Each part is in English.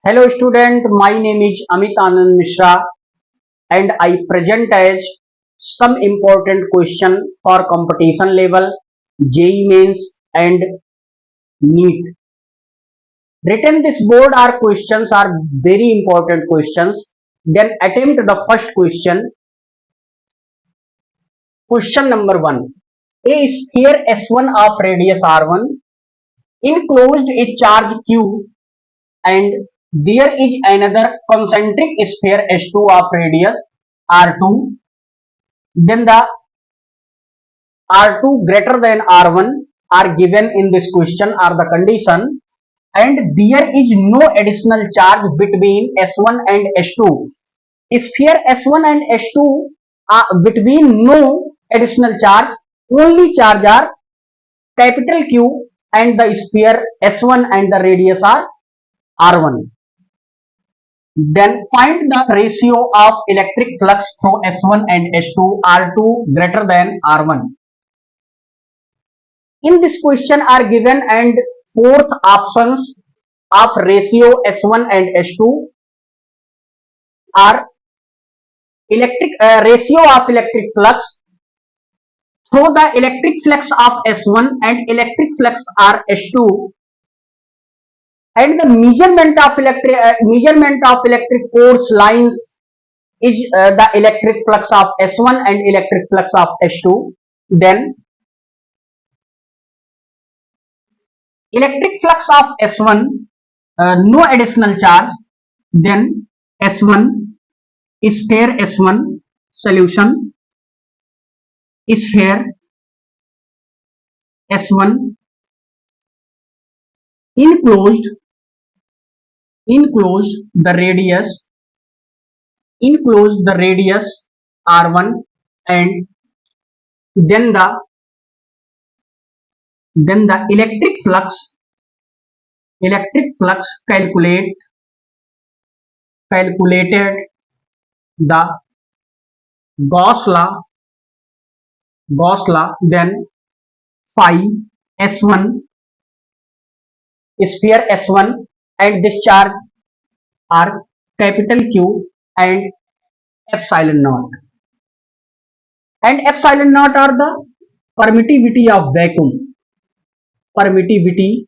Hello student, my name is Amit Anand Mishra and I present as some important question for competition level, JEE mains and NEET. Written this board are questions are very important questions. Then attempt the first question. Question number 1. A sphere S1 of radius R1 enclosed a charge Q and there is another concentric sphere S2 of radius R2, then the R2 greater than R1 are given in this question are the condition, and there is no additional charge between S1 and S2. Sphere S1 and S2 are between no additional charge, only charge are capital Q and the sphere S1 and the radius are R1. Then find the ratio of electric flux through S1 and S2 R2 greater than R1. In this question are given and fourth options of ratio S1 and S2 are electric ratio of electric flux through the electric flux of S1 and electric flux are S2, and the measurement of electric force lines is the electric flux of S1 and electric flux of S2. Then electric flux of S1 no additional charge, then S1 sphere S1 solution sphere S1 enclosed the radius R1, and then the electric flux calculated the Gauss law, then phi S1 sphere S1 and this charge are capital Q and epsilon naught, and epsilon naught are the permittivity of vacuum, permittivity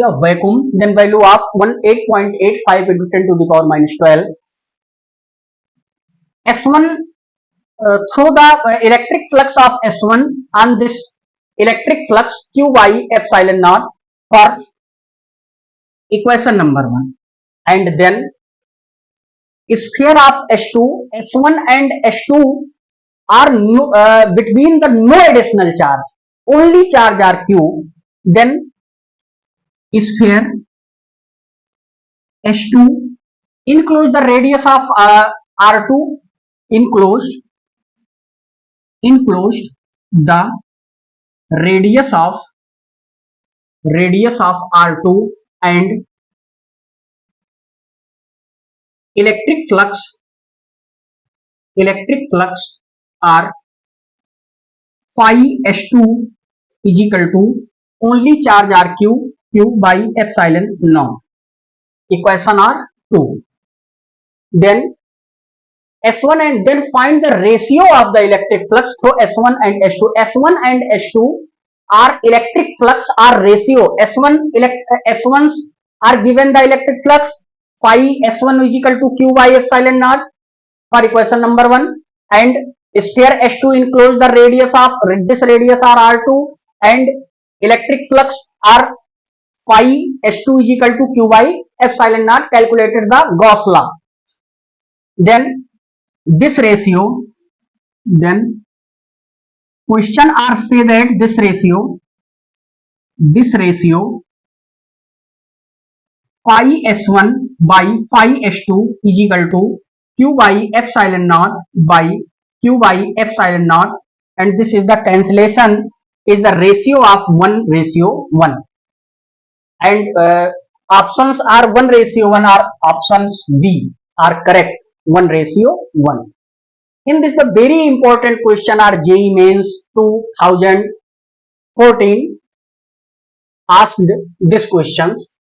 of vacuum, then value of 8.85 into 10 to the power minus 12. S1 through the electric flux of S1 and this electric flux Q by epsilon naught for equation number 1, and then sphere of S2, S1 and S2 are between the no additional charge, only charge are Q, then sphere S2 enclose the radius of R2 enclosed the radius of R2, and electric flux are phi S2 is equal to only charge are Q by epsilon naught. Equation are 2. Then S1 and then find the ratio of the electric flux through S1 and S2. S1 and S2 are electric flux are ratio. S1s are given the electric flux phi S1 is equal to Q by epsilon naught for equation number 1, and sphere S2 enclose the radius of this radius are R2, and electric flux are phi S2 is equal to Q by epsilon naught, calculated the Gauss law. Then this ratio, then question are say that this ratio phi S1 by phi S2 is equal to Q by epsilon naught by Q by epsilon naught, and this is the translation is the ratio of 1:1, and options are 1:1 or options B are correct, 1:1. In this the very important question are JEE mains 2014 asked these questions,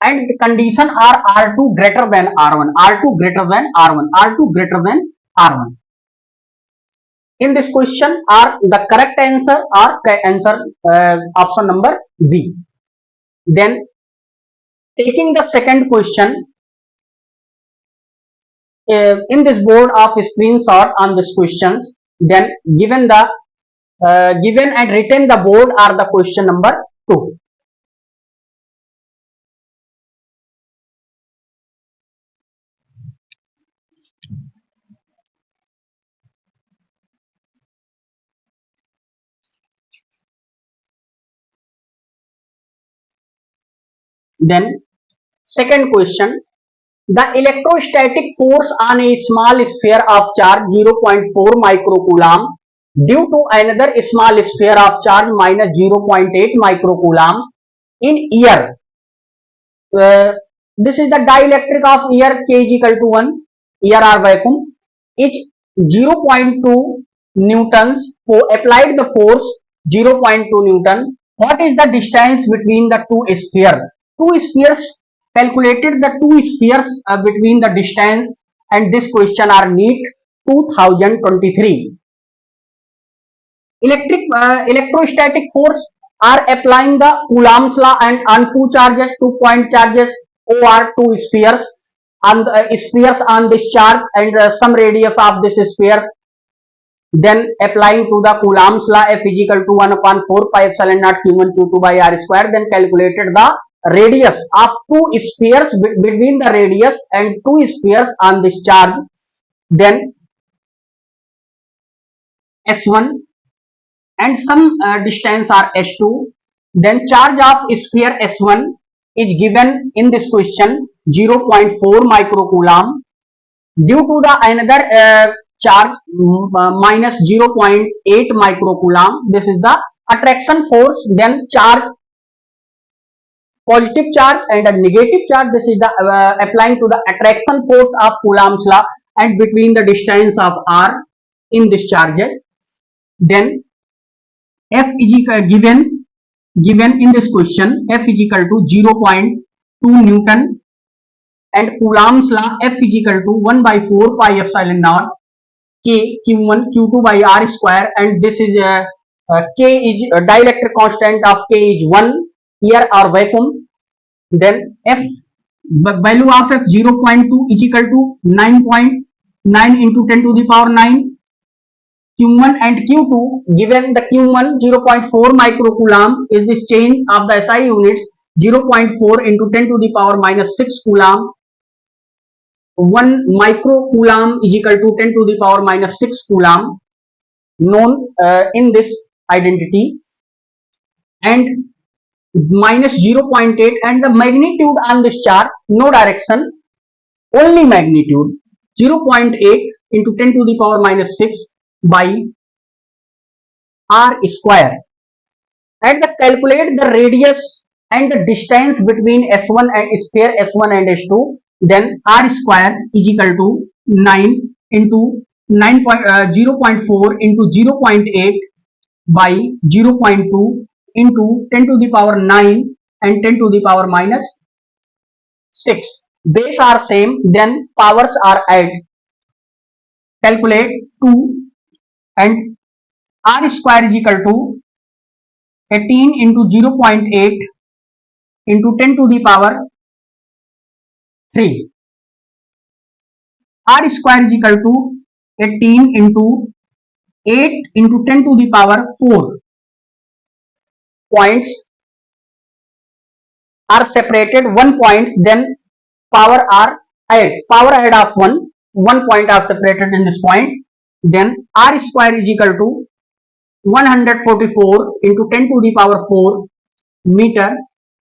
and the condition are R2 greater than R1, R2 greater than R1, R2 greater than R1. In this question, are the correct answer or answer option number V. Then taking the second question, in this board of screenshot on these questions, then given and written the board are the question number 2. Then second question, the electrostatic force on a small sphere of charge 0.4 microcoulomb due to another small sphere of charge minus 0.8 microcoulomb in air. This is the dielectric of air K is equal to 1, air or vacuum, is 0.2 newtons. For applied the force 0.2 newton. What is the distance between the two spheres? Two spheres, calculated the two spheres between the distance, and this question are NEET 2023. Electrostatic force are applying the Coulomb's law and on two charges, 2 point charges, or two spheres, on the spheres on this charge and some radius of this spheres. Then applying to the Coulomb's law, F is equal to 1 upon 4 pi epsilon naught Q1 Q2 by R square. Then calculated the radius of two spheres between the radius and two spheres on this charge. Then S1 and some distance are S2. Then charge of sphere S1 is given in this question 0.4 microcoulomb due to the another charge minus 0.8 microcoulomb. This is the attraction force. Then charge, positive charge and a negative charge. This is the applying to the attraction force of Coulomb's law and between the distance of R in these charges. Then F is given in this question, F is equal to 0.2 Newton and Coulomb's law, F is equal to 1 by 4 pi epsilon naught K Q1 Q2 by R square, and this is K is dielectric constant of K is 1 here or vacuum. Then F, value of F 0.2 is equal to 9.9 into 10 to the power 9. Q1 and Q2, given the Q1 0.4 microcoulomb is this change of the SI units 0.4 into 10 to the power minus 6 coulomb. 1 microcoulomb is equal to 10 to the power minus 6 coulomb, known in this identity, and minus 0.8, and the magnitude on this charge, no direction, only magnitude 0.8 into 10 to the power minus 6 by R square. And the calculate the radius and the distance between S1 and sphere S1 and S2. Then R square is equal to 9 into 0.4 into 0.8 by 0.2 into 10 to the power 9 and 10 to the power minus 6. Base are same, then powers are added. Calculate 2 and R square is equal to 18 into 0.8 into 10 to the power 3. R square is equal to 18 into 8 into 10 to the power 4. Points are separated, 1 point, then power are added. Power add of 1 point are separated in this point. Then R square is equal to 144 into 10 to the power 4 meter,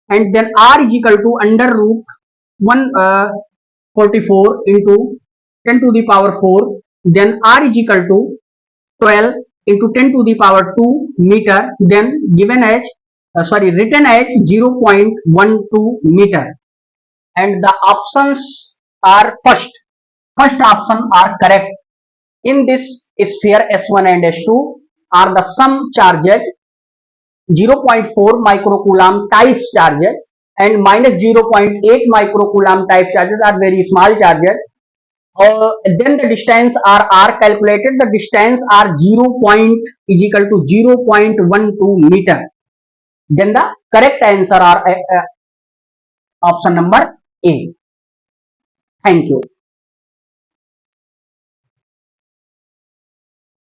and then R is equal to under root 144 into 10 to the power 4, then R is equal to 12 into 10 to the power 2 meter, then given as written as 0.12 meter, and the options are first option are correct. In this sphere S1 and S2 are the sum charges 0.4 microcoulomb type charges and minus 0.8 microcoulomb type charges are very small charges. Then the distance are calculated. The distance are 0 point is equal to 0.12 meter. Then the correct answer are option number A. Thank you.